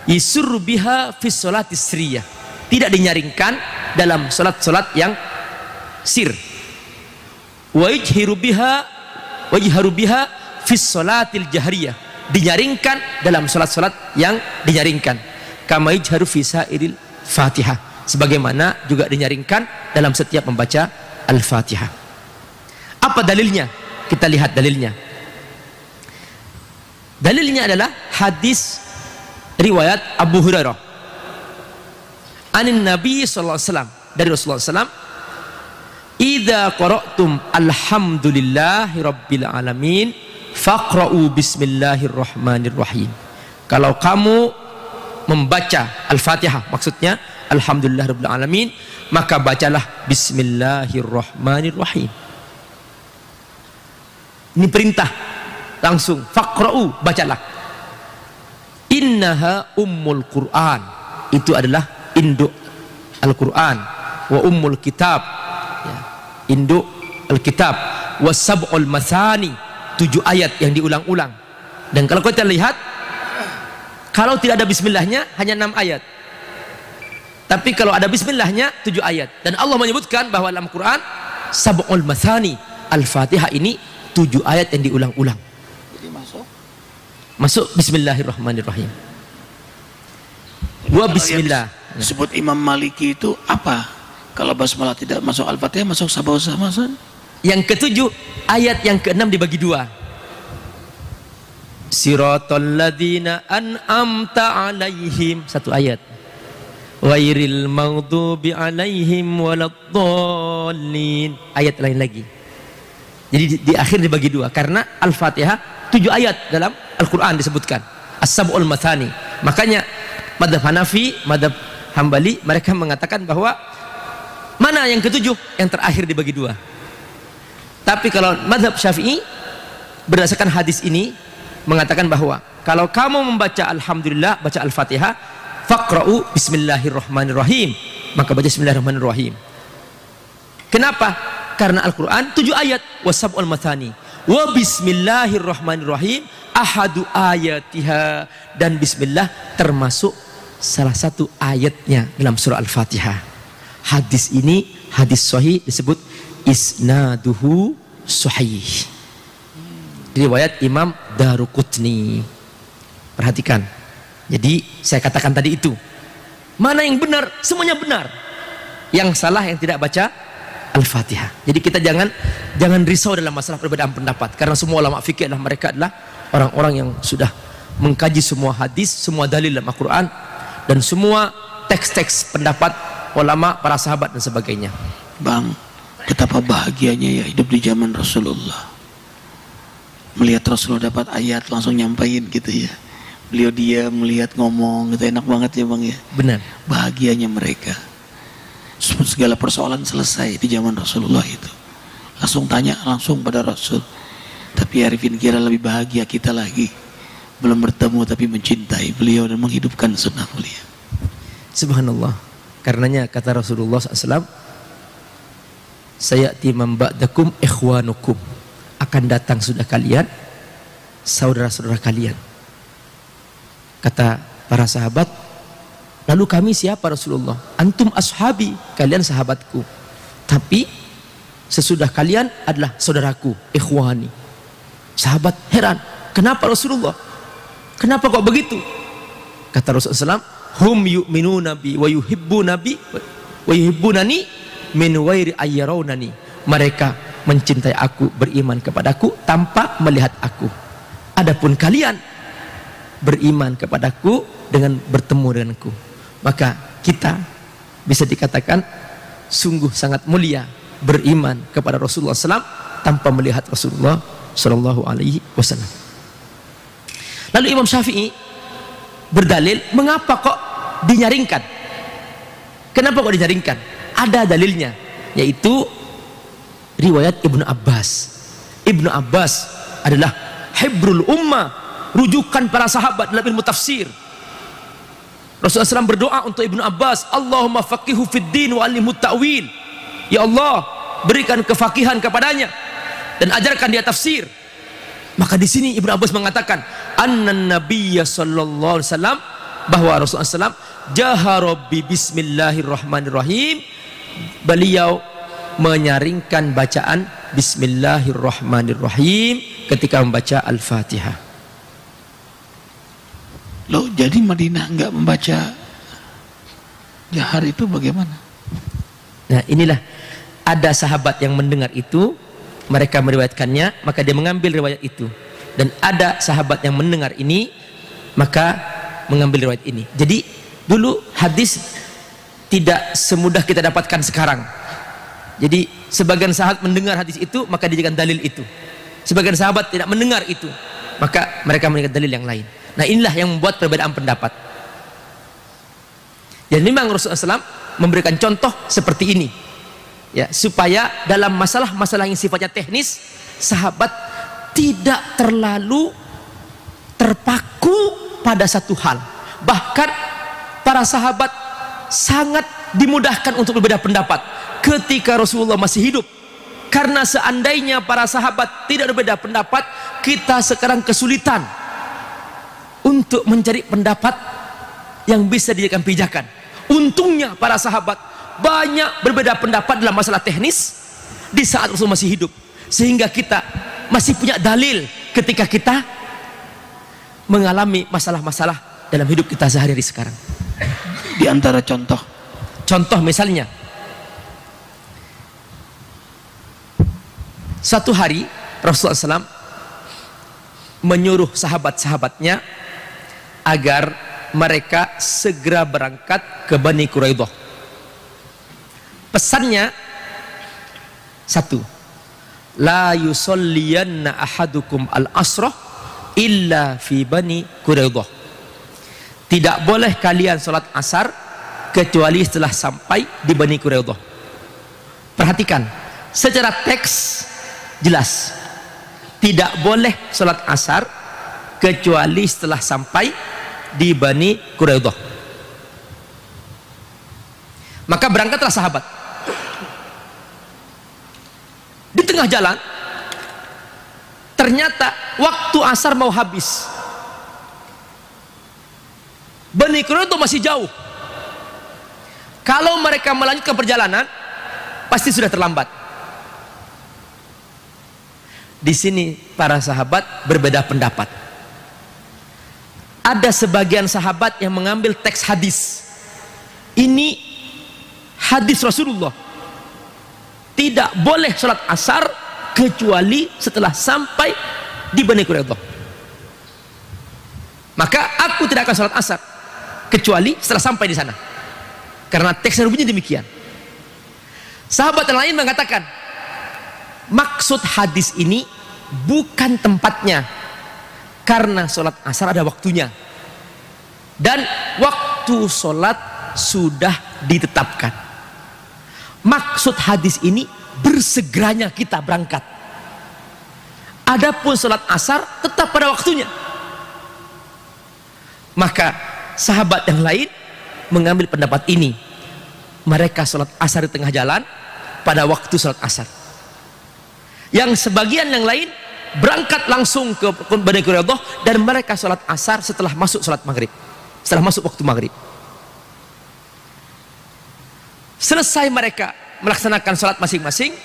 yusur biha fi sholati sirriyah, tidak dinyaringkan dalam salat-salat yang sir. Wa yajharu biha fi sholatil jahriyah, dinyaringkan dalam salat-salat yang dinyaringkan. Kama yajharu fi sairil Fatihah, sebagaimana juga dinyaringkan dalam setiap membaca Al-Fatihah. Apa dalilnya? Kita lihat dalilnya. Dalilnya adalah hadis riwayat Abu Hurairah anin Nabi sallallahu alaihi wasallam, dari Rasulullah sallallahu alaihi wasallam, idza qara'tum alhamdulillahi rabbil alamin faqra'u bismillahirrahmanirrahim. Kalau kamu membaca Al-Fatihah, maksudnya alhamdulillah rabbil alamin, maka bacalah bismillahirrahmanirrahim. Ini perintah langsung, faqra'u, bacalah. Innaha ummul Qur'an, itu adalah induk Al-Qur'an, wa ummul kitab, ya, induk Al-kitab, wa sab'ul mathani, 7 ayat yang diulang-ulang. Dan kalau kita lihat, kalau tidak ada bismillahnya hanya 6 ayat. Tapi kalau ada bismillahnya 7 ayat. Dan Allah menyebutkan bahwa dalam Quran sab'ul mathani, Al-Fatihah ini 7 ayat yang diulang-ulang. Jadi masuk bismillahirrahmanirrahim. Wa bismillah. Sebut Imam Maliki itu apa? Kalau basmalah tidak masuk Al-Fatihah, masuk sabah sama. Yang ketujuh, ayat yang keenam dibagi 2. Siratal ladzina an'amta alaihim, 1 ayat. Ghairil maghdubi alaihim waladdallin, ayat lain lagi. Jadi di akhir dibagi 2 karena Al-Fatihah 7 ayat dalam Al-Quran disebutkan as-sab'ul mathani. Makanya madhab Hanafi, madhab Hambali, mereka mengatakan bahwa mana yang ketujuh, yang terakhir dibagi 2. Tapi kalau madhab Syafi'i berdasarkan hadis ini mengatakan bahwa kalau kamu membaca Alhamdulillah, baca Al-Fatihah, faqra'u bismillahirrahmanirrahim, maka baca bismillahirrahmanirrahim. Kenapa? Karena Al-Quran 7 ayat, wasab'ul mathani wa bismillahirrahmanirrahim ahadu ayatiha, dan bismillah termasuk salah satu ayatnya dalam surah Al-Fatihah. Hadis ini hadis sahih, disebut isnaduhu sahih, riwayat Imam Daruqutni. Perhatikan. Jadi saya katakan tadi itu, mana yang benar? Semuanya benar. Yang salah yang tidak baca Al-Fatihah. Jadi kita jangan risau dalam masalah perbedaan pendapat, karena semua ulama fikih adalah mereka adalah orang-orang yang sudah mengkaji semua hadis, semua dalil dalam Al-Quran, dan semua teks-teks pendapat ulama, para sahabat dan sebagainya. Bang, betapa bahagianya ya hidup di zaman Rasulullah. Melihat Rasulullah dapat ayat langsung nyampain gitu ya. Beliau dia melihat ngomong gitu, enak banget ya Bang ya. Benar. Bahagianya mereka. Segala persoalan selesai di zaman Rasulullah itu. Langsung tanya langsung pada Rasul. Tapi Arifin kira lebih bahagia kita lagi. Belum bertemu tapi mencintai beliau dan menghidupkan sunnah beliau. Subhanallah. Karenanya kata Rasulullah SAW, sayati man ba'dakum ikhwanukum, akan datang sudah kalian saudara-saudara kalian. Kata para sahabat, lalu kami siapa Rasulullah? Antum ashabi, kalian sahabatku. Tapi sesudah kalian adalah saudaraku, ikhwani. Sahabat heran, kenapa Rasulullah? Kenapa kok begitu? Kata Rasulullah SAW, hum yu'minu nabi wa yuhibbu nabi wa yuhibbunani min wairi ayyarawnani. Mereka mencintai aku, beriman kepadaku tanpa melihat aku. Adapun kalian beriman kepadaku dengan bertemu denganku. Maka kita bisa dikatakan sungguh sangat mulia beriman kepada Rasulullah SAW tanpa melihat Rasulullah SAW. Lalu Imam Syafi'i berdalil, mengapa kok dinyaringkan? Kenapa kok dinyaringkan? Ada dalilnya, yaitu riwayat Ibnu Abbas. Ibnu Abbas adalah hibrul ummah, rujukan para sahabat dalam ilmu tafsir. Rasulullah SAW berdoa untuk Ibnu Abbas, Allahumma faqihu fid din wa alimhu ta'wil. Ya Allah, berikan kefakihan kepadanya dan ajarkan dia tafsir. Maka di sini Ibnu Abbas mengatakan, annan nabiyya sallallahu alaihi wasallam, bahwa Rasulullah SAW jahara bi bismillahirrahmanirrahim, beliau menyaringkan bacaan bismillahirrahmanirrahim ketika membaca Al-Fatihah. Loh, jadi Madinah enggak membaca jahar itu bagaimana? Nah, inilah ada sahabat yang mendengar itu, mereka meriwayatkannya, maka dia mengambil riwayat itu. Dan ada sahabat yang mendengar ini, maka mengambil riwayat ini. Jadi dulu hadis tidak semudah kita dapatkan sekarang. Jadi sebagian sahabat mendengar hadis itu, maka dijadikan dalil itu. Sebagian sahabat tidak mendengar itu, maka mereka mendengar dalil yang lain. Nah, inilah yang membuat perbedaan pendapat. Dan memang Rasulullah SAW memberikan contoh seperti ini, ya, supaya dalam masalah-masalah yang sifatnya teknis, sahabat tidak terlalu terpaku pada satu hal. Bahkan para sahabat sangat dimudahkan untuk berbeda pendapat ketika Rasulullah masih hidup. Karena seandainya para sahabat tidak berbeda pendapat, kita sekarang kesulitan untuk mencari pendapat yang bisa dijadikan pijakan. Untungnya para sahabat banyak berbeda pendapat dalam masalah teknis di saat Rasul masih hidup, sehingga kita masih punya dalil ketika kita mengalami masalah-masalah dalam hidup kita sehari-hari sekarang. Di antara contoh Misalnya, satu hari Rasulullah SAW menyuruh sahabat-sahabatnya agar mereka segera berangkat ke Bani Quraidah. Pesannya satu, la yusolliyanna ahadukum al-asrah illa fi Bani Quraidah. Tidak boleh kalian sholat asar kecuali setelah sampai di Bani Quraidah. Perhatikan, secara teks jelas, tidak boleh sholat asar kecuali setelah sampai di Bani Quraidah. Maka berangkatlah sahabat. Di tengah jalan ternyata waktu asar mau habis. Bani Quraidah masih jauh. Kalau mereka melanjutkan perjalanan pasti sudah terlambat. Di sini para sahabat berbeda pendapat. Ada sebagian sahabat yang mengambil teks hadis. Ini hadis Rasulullah. Tidak boleh sholat asar kecuali setelah sampai di Bani Quraidah. Maka aku tidak akan sholat asar kecuali setelah sampai di sana. Karena teksnya bunyi demikian. Sahabat yang lain mengatakan, maksud hadis ini bukan tempatnya, karena sholat asar ada waktunya dan waktu sholat sudah ditetapkan. Maksud hadis ini bersegeranya kita berangkat. Adapun sholat asar tetap pada waktunya. Maka sahabat yang lain mengambil pendapat ini. Mereka sholat asar di tengah jalan pada waktu sholat asar. Yang sebagian yang lain berangkat langsung ke Bani Quraidah dan mereka sholat asar setelah masuk sholat maghrib, setelah masuk waktu maghrib. Selesai mereka melaksanakan sholat masing-masing,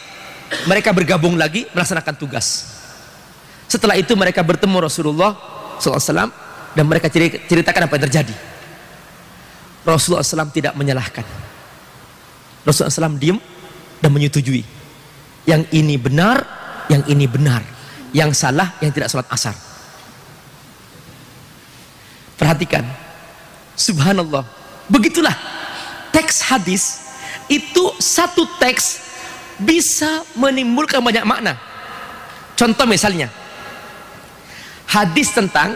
mereka bergabung lagi melaksanakan tugas. Setelah itu mereka bertemu Rasulullah SAW dan mereka ceritakan apa yang terjadi. Rasulullah SAW tidak menyalahkan. Rasulullah SAW diam dan menyetujui. Yang ini benar, yang ini benar. Yang salah, yang tidak sholat asar. Perhatikan, subhanallah, begitulah teks hadis itu, satu teks bisa menimbulkan banyak makna. Contoh misalnya, hadis tentang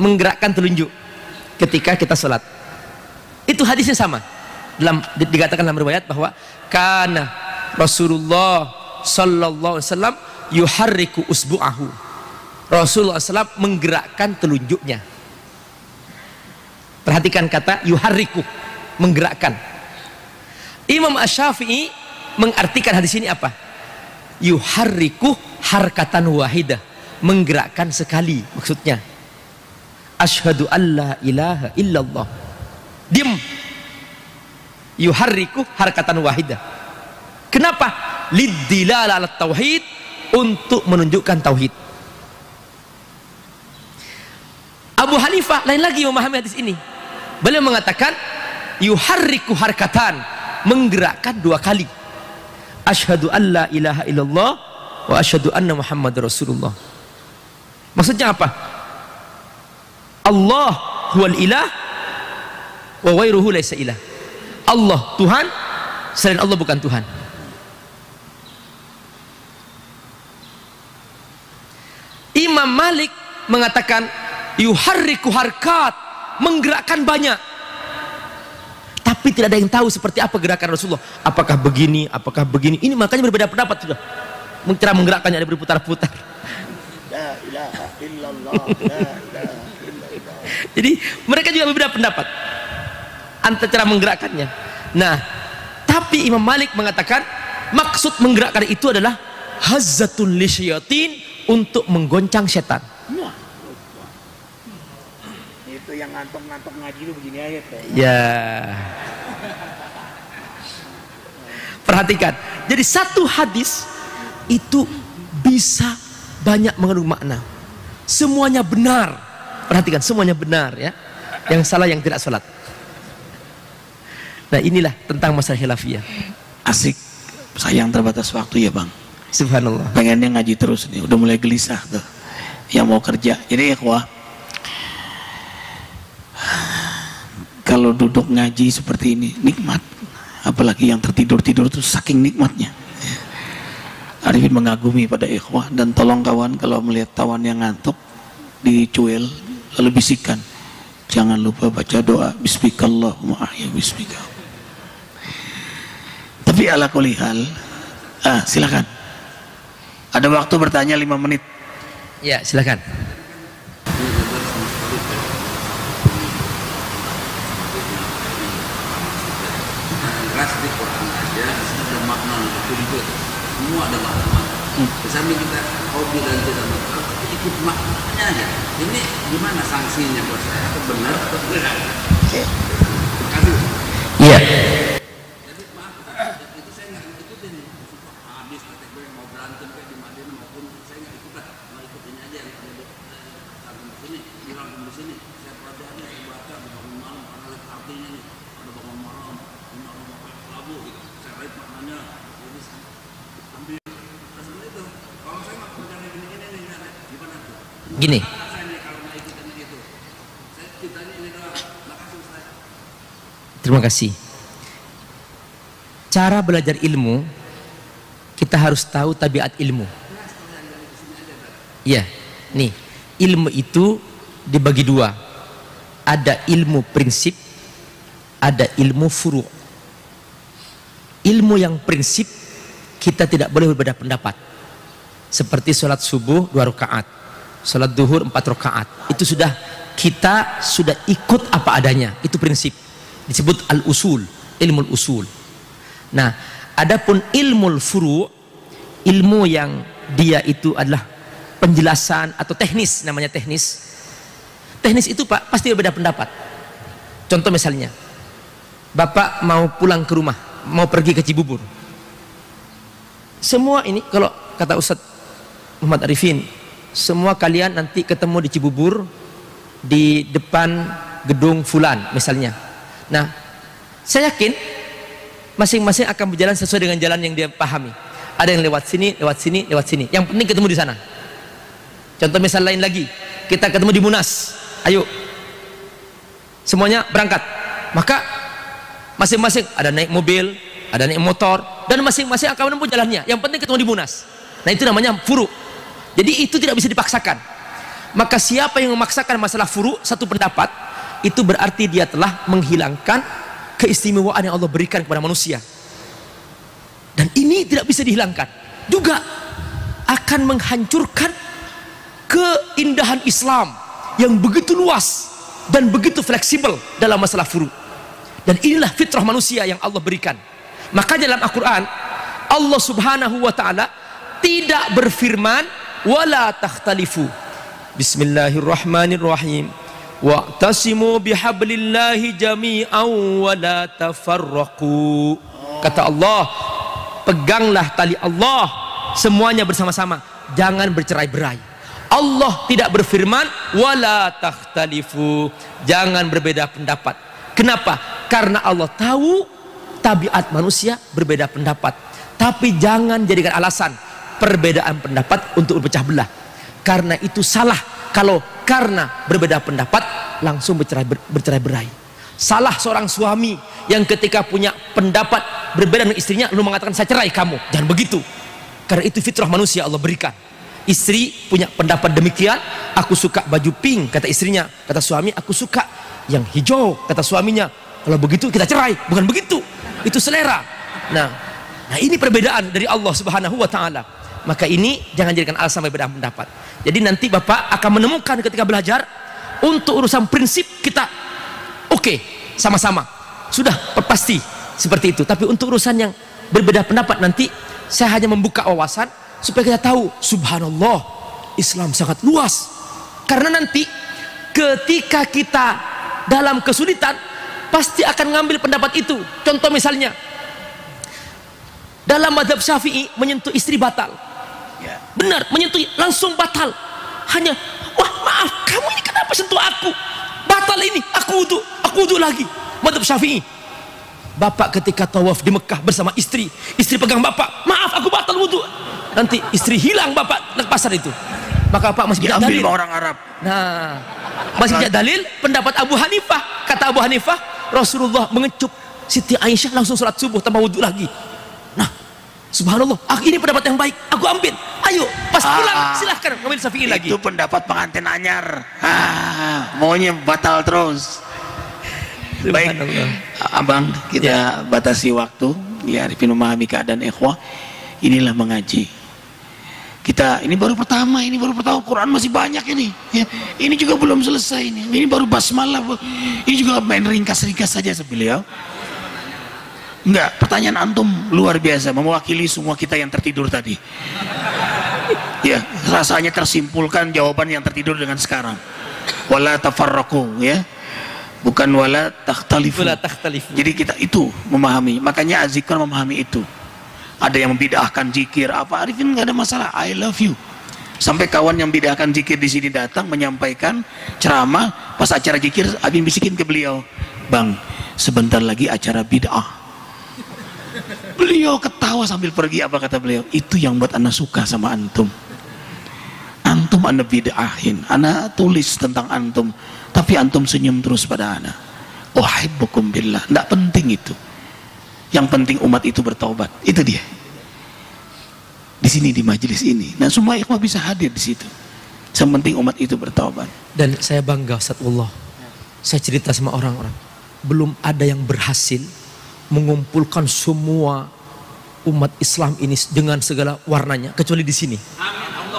menggerakkan telunjuk ketika kita sholat, itu hadisnya sama. Dikatakan dalam riwayat bahwa kana Rasulullah sallallahu alaihi wasallam yuharriku usbu'ahu. Rasulullah SAW menggerakkan telunjuknya. Perhatikan kata yuharriku, menggerakkan. Imam Asy-Syafi'i mengartikan hadis ini apa? Yuharriku harkatan wahidah, menggerakkan sekali maksudnya. Asyhadu alla ilaha illallah. Diam. Yuharriku harkatan wahidah. Kenapa? Liddilala ala tauhid, untuk menunjukkan tauhid. Abu Hanifah lain lagi memahami hadis ini. Beliau mengatakan yuharriku harkatan, menggerakkan dua kali. Asyhadu alla ilaha illallah wa asyhadu anna Muhammadar Rasulullah. Maksudnya apa? Allah huwal ilah wa ghairuhu laisa ilah. Allah Tuhan, selain Allah bukan Tuhan. Imam Malik mengatakan yuharriku harkat, menggerakkan banyak. Tapi tidak ada yang tahu seperti apa gerakan Rasulullah. Apakah begini, apakah begini. Ini makanya berbeda pendapat sudah. Cara menggerakkannya ada berputar-putar. La ilaha illallah, la ilaha illallah. Jadi mereka juga berbeda pendapat antara cara menggerakkannya. Nah, tapi Imam Malik mengatakan maksud menggerakkan itu adalah hazzatun lisyayatin, untuk menggoncang setan. Itu yang ngantuk-ngantuk ngaji itu begini aja tuh. Ya. Perhatikan. Jadi satu hadis itu bisa banyak mengandung makna. Semuanya benar. Perhatikan, semuanya benar ya. Yang salah yang tidak sholat. Nah, inilah tentang masalah khilafiyah. Asik. Sayang terbatas waktu ya, Bang. Subhanallah. Pengennya ngaji terus nih, udah mulai gelisah tuh. Yang mau kerja. Jadi ikhwah, kalau duduk ngaji seperti ini nikmat. Apalagi yang tertidur-tidur itu saking nikmatnya. Arifin mengagumi pada ikhwah, dan tolong kawan kalau melihat tawan yang ngantuk dicuil lalu bisikan, jangan lupa baca doa bismikallahumma ahya bismika. Tapi ala kulli hal, silakan. Ada waktu bertanya 5 menit. Ya, silakan. Keras di Quran aja ada makna untuk semua ada makna. Sambil kita hobi dan tidak makna, ikut maknanya aja. Ini gimana sanksinya buat saya? Atau benar atau tidak? Kasih. Iya. Jadi maaf, itu saya nggak ikutin. Habis kategori mau berantem kayak di Madinah maupun saya nggak ikut lah. Mau ikut ini aja yang ada di sini, bilang di sini. Saya pelajari, saya baca di bangun malam, karena lihat artinya nih. Ada bangun malam, ini ada bangun labu gitu. Saya lihat maknanya. Jadi ambil rasanya itu. Kalau saya nggak pelajari gini-gini nih, gimana tuh? Gini. Saya nih kalau nggak ikutin itu, saya kitanya ini doang. Makasih Ustaz. Terima kasih. Cara belajar ilmu, kita harus tahu tabiat ilmu. Ya, nih, ilmu itu dibagi 2. Ada ilmu prinsip, ada ilmu furu'. Ilmu yang prinsip, kita tidak boleh berbeda pendapat. Seperti sholat subuh 2 rakaat, sholat duhur 4 rakaat. Itu sudah, kita sudah ikut apa adanya. Itu prinsip. Disebut al-usul, ilmu usul. Nah, adapun ilmu furu', ilmu yang dia itu adalah penjelasan atau teknis, namanya teknis. Teknis itu Pak, pasti berbeda pendapat. Contoh misalnya, Bapak mau pulang ke rumah, mau pergi ke Cibubur. Semua ini, kalau kata Ustadz Muhammad Arifin, semua kalian nanti ketemu di Cibubur, di depan gedung fulan misalnya. Nah, saya yakin masing-masing akan berjalan sesuai dengan jalan yang dia pahami. Ada yang lewat sini, lewat sini, lewat sini. Yang penting ketemu di sana. Contoh misal lain lagi, kita ketemu di Munas. Ayo, semuanya berangkat. Maka masing-masing ada naik mobil, ada naik motor, dan masing-masing akan menempuh jalannya. Yang penting ketemu di Munas. Nah, itu namanya furu'. Jadi itu tidak bisa dipaksakan. Maka siapa yang memaksakan masalah furu' satu pendapat, itu berarti dia telah menghilangkan keistimewaan yang Allah berikan kepada manusia. Dan ini tidak bisa dihilangkan. Juga akan menghancurkan keindahan Islam yang begitu luas dan begitu fleksibel dalam masalah furu'. Dan inilah fitrah manusia yang Allah berikan. Maka dalam Al-Quran, Allah subhanahu wa ta'ala tidak berfirman wala takhtalifu. Bismillahirrahmanirrahim. Wa'tasimu bihablillahi jami'an wa la tafarraqu. Kata Allah, peganglah tali Allah semuanya bersama-sama, jangan bercerai-berai. Allah tidak berfirman wala takhtalifu, jangan berbeda pendapat. Kenapa? Karena Allah tahu tabiat manusia berbeda pendapat. Tapi jangan jadikan alasan perbedaan pendapat untuk berpecah belah. Karena itu salah kalau karena berbeda pendapat langsung bercerai-berai. Salah seorang suami yang ketika punya pendapat berbeda dengan istrinya lalu mengatakan saya cerai kamu. Jangan begitu. Karena itu fitrah manusia Allah berikan. Istri punya pendapat demikian, aku suka baju pink, kata istrinya. Kata suami, aku suka yang hijau, kata suaminya. Kalau begitu kita cerai. Bukan begitu. Itu selera. Nah ini perbedaan dari Allah Subhanahu wa ta'ala. Maka ini jangan jadikan alasan berbeda pendapat. Jadi nanti Bapak akan menemukan ketika belajar, untuk urusan prinsip kita oke, sama-sama sudah pasti seperti itu. Tapi untuk urusan yang berbeda pendapat nanti, saya hanya membuka wawasan supaya kita tahu, subhanallah, Islam sangat luas. Karena nanti ketika kita dalam kesulitan pasti akan ngambil pendapat itu. Contoh misalnya dalam mazhab Syafi'i, menyentuh istri batal. Benar, menyentuh langsung batal. Hanya, wah maaf, kamu ini kenapa sentuh aku? Batal ini, aku wudu lagi. Mazhab Syafi'i. Bapak ketika tawaf di Mekah bersama istri pegang bapak, maaf aku batal wudu. Nanti istri hilang, bapak ke pasar itu. Maka bapak masih tidak dalil. Orang Arab. Nah, masih tidak dalil pendapat Abu Hanifah. Kata Abu Hanifah, Rasulullah mengecup Siti Aisyah langsung sholat subuh tanpa wudu lagi. Nah, subhanallah, ini pendapat yang baik, aku ambil. Ayo, pas pulang silahkan ngambil Syafi'i lagi. Itu pendapat pengantin anyar. Maunya batal terus. Baik, abang, kita batasi waktu. Ya, Arifin memahami keadaan ikhwah. Inilah mengaji. Kita ini baru pertama, Quran masih banyak ini. Ya, ini juga belum selesai ini. Ini baru basmalah. Ini juga main ringkas-ringkas saja beliau. Enggak, pertanyaan antum luar biasa, mewakili semua kita yang tertidur tadi. Ya, rasanya tersimpulkan jawaban yang tertidur dengan sekarang. Wala tafarraqu, ya. Bukan wala takhtalifu. Jadi kita itu memahami, makanya Azikar memahami itu. Ada yang membid'ahkan zikir apa, Arifin nggak ada masalah, I love you. Sampai kawan yang bid'ahkan zikir di sini datang menyampaikan ceramah, pas acara zikir Arifin bisikin ke beliau, "Bang, sebentar lagi acara bid'ah." Beliau ketawa sambil pergi. Apa kata beliau? "Itu yang buat ana suka sama antum. Antum ana bid'ahin, ana tulis tentang antum, tapi antum senyum terus pada ana. Uhibbukum billah." Tidak penting itu. Yang penting umat itu bertaubat. Itu dia. Di sini, di majelis ini. Nah, semua ikhwah bisa hadir di situ. Yang penting umat itu bertaubat. Dan saya bangga, Ustadzullah. Saya cerita sama orang-orang, belum ada yang berhasil mengumpulkan semua umat Islam ini dengan segala warnanya kecuali di sini.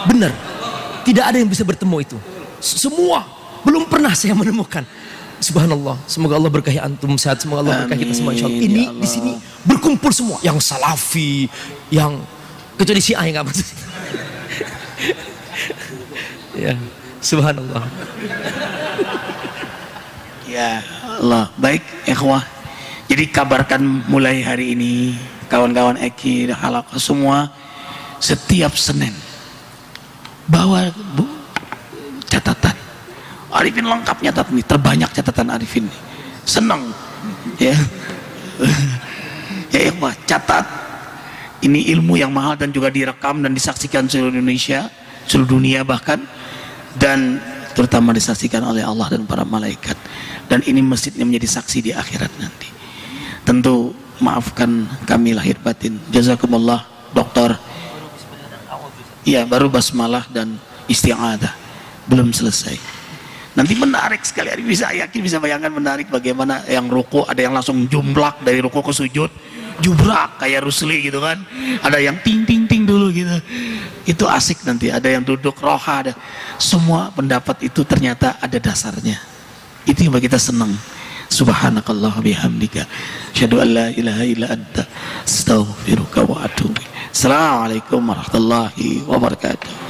Benar. Tidak ada yang bisa bertemu itu. Semua belum pernah saya menemukan. Subhanallah, semoga Allah berkahi antum sehat, semoga Allah berkahi kita semua insyaallah. Ini ya di sini berkumpul semua, yang salafi, yang kecuali Syiah yang enggak masuk. Ya, subhanallah. Ya Allah, baik ikhwah. Jadi kabarkan mulai hari ini kawan-kawan Eki dan halaqah semua, setiap Senin bawa catatan. Arifin lengkap nyatat nih, terbanyak catatan Arifin nih. Senang ya. Ya ikhwah, catat. Ini ilmu yang mahal dan juga direkam dan disaksikan seluruh Indonesia, seluruh dunia bahkan, dan terutama disaksikan oleh Allah dan para malaikat. Dan ini masjidnya menjadi saksi di akhirat nanti. Tentu maafkan kami lahir batin. Jazakumullah, dokter. Iya, baru basmalah dan isti'adah, belum selesai. Nanti menarik sekali, bisa yakin, bisa bayangkan menarik bagaimana yang ruku, ada yang langsung jumblak dari ruku ke sujud, jubrak kayak Rusli gitu kan, ada yang ting ting ting dulu gitu, itu asik nanti. Ada yang duduk roha, ada semua pendapat itu ternyata ada dasarnya. Itu yang kita senang. Subhanakallah bihamdika, asyhadu an la ilaha illa anta, astaghfiruka wa atubu. Assalamualaikum warahmatullahi wabarakatuh.